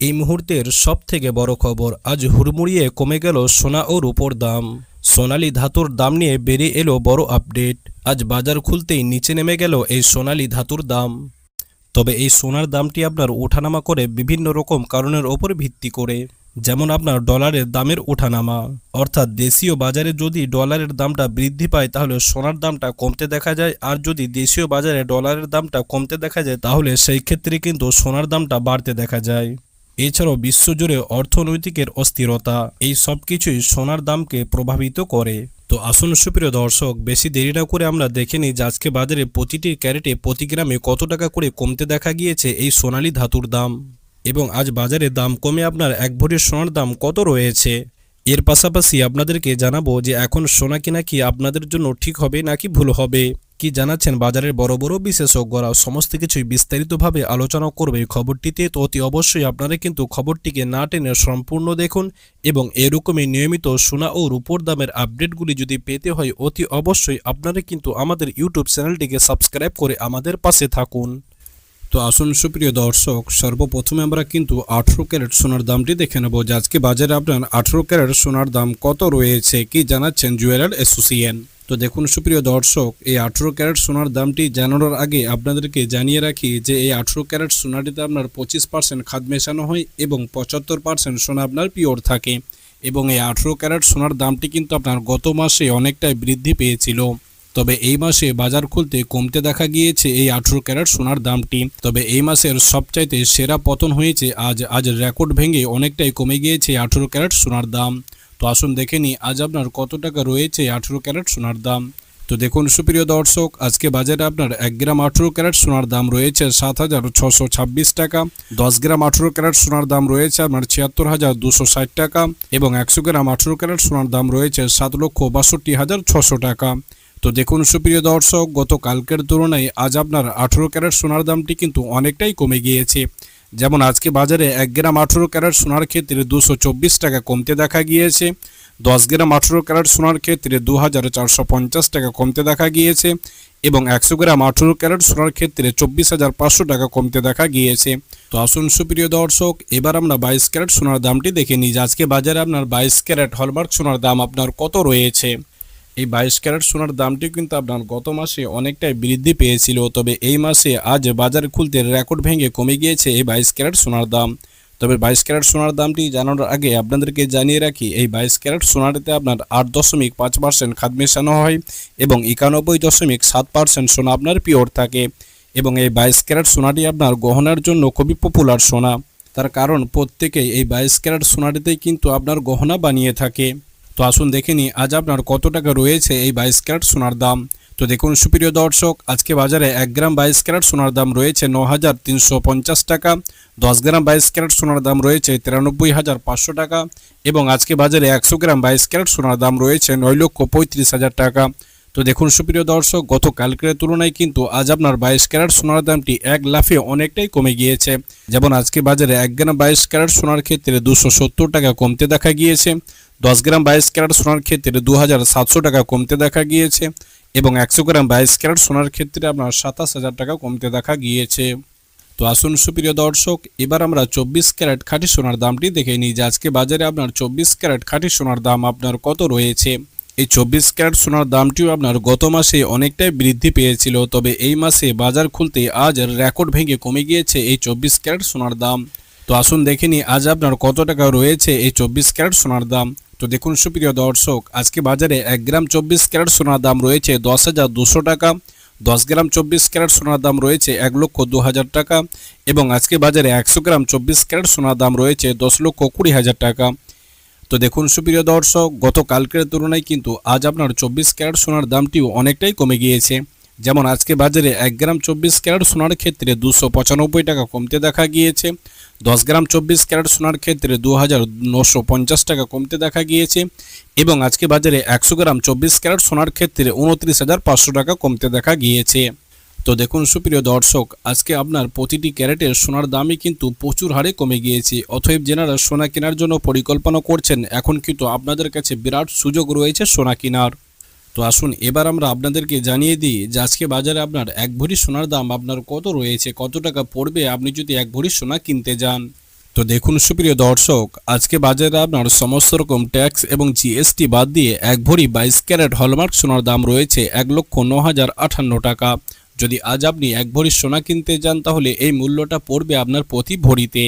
এই মুহূর্তের সবথেকে বড় খবর, আজ হুড়মুড়িয়ে কমে গেল সোনা ও রূপোর দাম। সোনালী ধাতুর দাম নিয়ে বেরিয়ে এলো বড় আপডেট। আজ বাজার খুলতেই নিচে নেমে গেল এই সোনালী ধাতুর দাম। তবে এই সোনার দামটি আপনার ওঠানামা করে বিভিন্ন রকম কারণের ওপর ভিত্তি করে। যেমন আপনার ডলারের দামের ওঠানামা, অর্থাৎ দেশীয় বাজারে যদি ডলারের দামটা বৃদ্ধি পায় তাহলে সোনার দামটা কমতে দেখা যায়, আর যদি দেশীয় বাজারে ডলারের দামটা কমতে দেখা যায় তাহলে সেই ক্ষেত্রে কিন্তু সোনার দামটা বাড়তে দেখা যায়। এছাড়াও বিশ্বজুড়ে অর্থনৈতিকের অস্থিরতা, এই সব কিছুই সোনার দামকে প্রভাবিত করে। তো আসুন সুপ্রিয় দর্শক, বেশি দেরি না করে আমরা দেখে নিই যে আজকে বাজারে প্রতিটি ক্যারেটে প্রতি গ্রামে কত টাকা করে কমতে দেখা গিয়েছে এই সোনালী ধাতুর দাম, এবং আজ বাজারে দাম কমে আপনার এক ভরি সোনার দাম কত রয়েছে। এর পাশাপাশি আপনাদেরকে জানাবো যে এখন সোনা কেনা কি আপনাদের জন্য ঠিক হবে নাকি ভুল হবে, কি জানাচ্ছেন বাজারের বড় বড় বিশেষজ্ঞরা, সমস্ত কিছুই বিস্তারিতভাবে আলোচনা করবে খবরটিতে। তো অতি অবশ্যই আপনারা কিন্তু খবরটিকে না টেনে সম্পূর্ণ দেখুন, এবং এরকমই নিয়মিত সোনা ও রূপোর দামের আপডেটগুলি যদি পেতে হয় অতি অবশ্যই আপনারা কিন্তু আমাদের ইউটিউব চ্যানেলটিকে সাবস্ক্রাইব করে আমাদের পাশে থাকুন। তো আসুন সুপ্রিয় দর্শক, সর্বপ্রথমে আমরা কিন্তু 18 ক্যারেট সোনার দামটি দেখে নেব যে আজকে বাজারে আপনার 18 ক্যারেট সোনার দাম কত রয়েছে, কি জানাচ্ছেন জুয়েলার অ্যাসোসিয়েশন। তো দেখুন সুপ্রিয় দর্শক, এই 18 ক্যারেট সোনার দামটি জানানোর আগে আপনাদেরকে জানিয়ে রাখি যে এই 18 ক্যারেট সোনাটিতে আপনার 25% খাদ মেশানো হয় এবং 75% সোনা আপনার পিওর থাকে। এবং এই 18 ক্যারেট সোনার দামটি কিন্তু আপনার গত মাসে অনেকটাই বৃদ্ধি পেয়েছিল, তবে এই মাসে বাজার খুলতে কমতে দেখা গিয়েছে এই 18 ক্যারেট সোনার দামটি। তবে এই মাসের সবচাইতে সেরা পতন হয়েছে আজ রেকর্ড ভেঙে অনেকটাই কমে গিয়েছে 18 ক্যারেট সোনার দাম। তো আসুন দেখে নিই আজ আপনার কত টাকা রয়েছে 18 ক্যারেট সোনার দাম। তো দেখুন সুপ্রিয় দর্শক, আজকে বাজারে আপনার 1 গ্রাম 18 ক্যারেট সোনার দাম রয়েছে 7,626 টাকা, 10 গ্রাম 18 ক্যারেট সোনার দাম রয়েছে আপনার 76,260 টাকা, এবং 100 গ্রাম 18 ক্যারেট সোনার দাম রয়েছে 7,62,600 টাকা। তো দেখুন সুপ্রিয় দর্শক, গত কালকের তুলনায় আজ আপনার 18 ক্যারেট সোনার দামটি কিন্তু অনেকটাই কমে গিয়েছে। যেমন আজকে বাজারে 1 গ্রাম 18 ক্যারেট সোনার ক্ষেত্রে 224 টাকা কমতে দেখা গিয়েছে, 10 গ্রাম 18 ক্যারেট সোনার ক্ষেত্রে 2,450 টাকা কমতে দেখা গিয়েছে, এবং 100 গ্রাম 18 ক্যারেট সোনার ক্ষেত্রে 24,500 টাকা কমতে দেখা গিয়েছে। তো আসুন সুপ্রিয় দর্শক, এবার আমরা 22 ক্যারেট সোনার দামটি দেখে নিই যে আজকে বাজারে আপনার 22 ক্যারেট হলমার্ক সোনার দাম আপনার কত রয়েছে। এই 22 ক্যারেট সোনার দামটি কিন্তু আপনার গত মাসে অনেকটাই বৃদ্ধি পেয়েছিল, তবে এই মাসে আজ বাজার খুলতে রেকর্ড ভেঙে কমে গিয়েছে এই 22 ক্যারেট সোনার দাম। তবে 22 ক্যারেট সোনার দামটি জানানোর আগে আপনাদেরকে জানিয়ে রাখি এই 22 ক্যারেট সোনাটিতে আপনার 8.5% খাদ মেশানো হয় এবং 91.7% সোনা আপনার পিওর থাকে। এবং এই 22 ক্যারেট সোনাটি আপনার গহনার জন্য খুবই পপুলার সোনা, তার কারণ প্রত্যেকেই এই 22 ক্যারেট সোনাটিতেই কিন্তু আপনার গহনা বানিয়ে থাকে। তো আসুন দেখে নিই আজ আপনার কত টাকা রয়েছে এই 22 ক্যারেট সোনার দাম। তো দেখুন সুপ্রিয় দর্শক, আজকে বাজারে 1 গ্রাম 22 ক্যারেট সোনার দাম রয়েছে 9,350 টাকা, 10 গ্রাম 22 ক্যারেট সোনার দাম রয়েছে 93,500 টাকা, এবং আজকে বাজারে 100 গ্রাম 22 ক্যারেট সোনার দাম রয়েছে 9,35,000 টাকা। তো দেখুন সুপ্রিয় দর্শক, গত কালকের তুলনায় কিন্তু আজ আপনার 22 ক্যারেট সোনার দামটি এক লাফে অনেকটাই কমে গিয়েছে। যেমন আজকে বাজারে 1 গ্রাম 22 ক্যারেট সোনার ক্ষেত্রে 270 টাকা কমতে দেখা গিয়েছে, 10 গ্রাম 22 ক্যারেট সোনার ক্ষেত্রে 2,700 টাকা কমতে দেখা গিয়েছে, এবং 100 গ্রাম 22 ক্যারেট সোনার ক্ষেত্রে আপনার 27,000 টাকা কমতে দেখা গিয়েছে। তো আসুন সুপ্রিয় দর্শক, এবার আমরা 24 ক্যারেট খাঁটি সোনার দামটি দেখে নিই যে আজকে বাজারে আপনার 24 ক্যারেট খাঁটি সোনার দাম আপনার কত রয়েছে। এই 24 ক্যারেট সোনার দামটিও আপনার গত মাসে অনেকটাই বৃদ্ধি পেয়েছিল, তবে এই মাসে বাজার খুলতে আজ রেকর্ড ভেঙে কমে গিয়েছে এই 24 ক্যারেট সোনার দাম। তো আসুন দেখে নিই আজ আপনার কত টাকা রয়েছে এই 24 ক্যারেট সোনার দাম। তো দেখুন সুপ্রিয় দর্শক, আজকে বাজারে 1 গ্রাম 24 ক্যারেট সোনার দাম রয়েছে 10,200 টাকা, 10 গ্রাম 24 ক্যারেট সোনার দাম রয়েছে 1,02,000 টাকা, এবং আজকে বাজারে 100 গ্রাম 24 ক্যারেট সোনার দাম রয়েছে 10,20,000 টাকা। তো দেখুন সুপ্রিয় দর্শক, গত কালকের তুলনায় কিন্তু আজ আপনার 24 ক্যারেট সোনার দামটিও অনেকটাই কমে গিয়েছে। যেমন আজকে বাজারে 1 গ্রাম 24 ক্যারেট সোনার ক্ষেত্রে 295 টাকা কমতে দেখা গিয়েছে, 10 গ্রাম 24 ক্যারেট সোনার ক্ষেত্রে 2,950 টাকা কমতে দেখা গিয়েছে, এবং আজকে বাজারে 100 গ্রাম 24 ক্যারেট সোনার ক্ষেত্রে 29,500 টাকা কমতে দেখা গিয়েছে। তো দেখুন সুপ্রিয় দর্শক, আজকে আপনার প্রতিটি ক্যারেটের সোনার দামই কিন্তু প্রচুর হারে কমে গিয়েছে। অতএব যেনারা সোনা কেনার জন্য পরিকল্পনা করছেন এখন কিন্তু আপনাদের কাছে বিরাট সুযোগ রয়েছে সোনা কেনার। তো আসুন এবার আমরা আপনাদেরকে জানিয়ে দিই যে আজকে বাজারে আপনার 1 ভরি সোনার দাম আপনার কত রয়েছে, কত টাকা পড়বে আপনি যদি 1 ভরি সোনা কিনতে যান। তো দেখুন সুপ্রিয় দর্শক, আজকে বাজারে আপনার সমস্ত রকম ট্যাক্স এবং জিএসটি বাদ দিয়ে 1 ভরি 22 ক্যারেট হলমার্ক সোনার দাম রয়েছে 1,09,058 টাকা। যদি আজ আপনি 1 ভরি সোনা কিনতে যান তাহলে এই মূল্যটা পড়বে আপনার প্রতি ভরিতে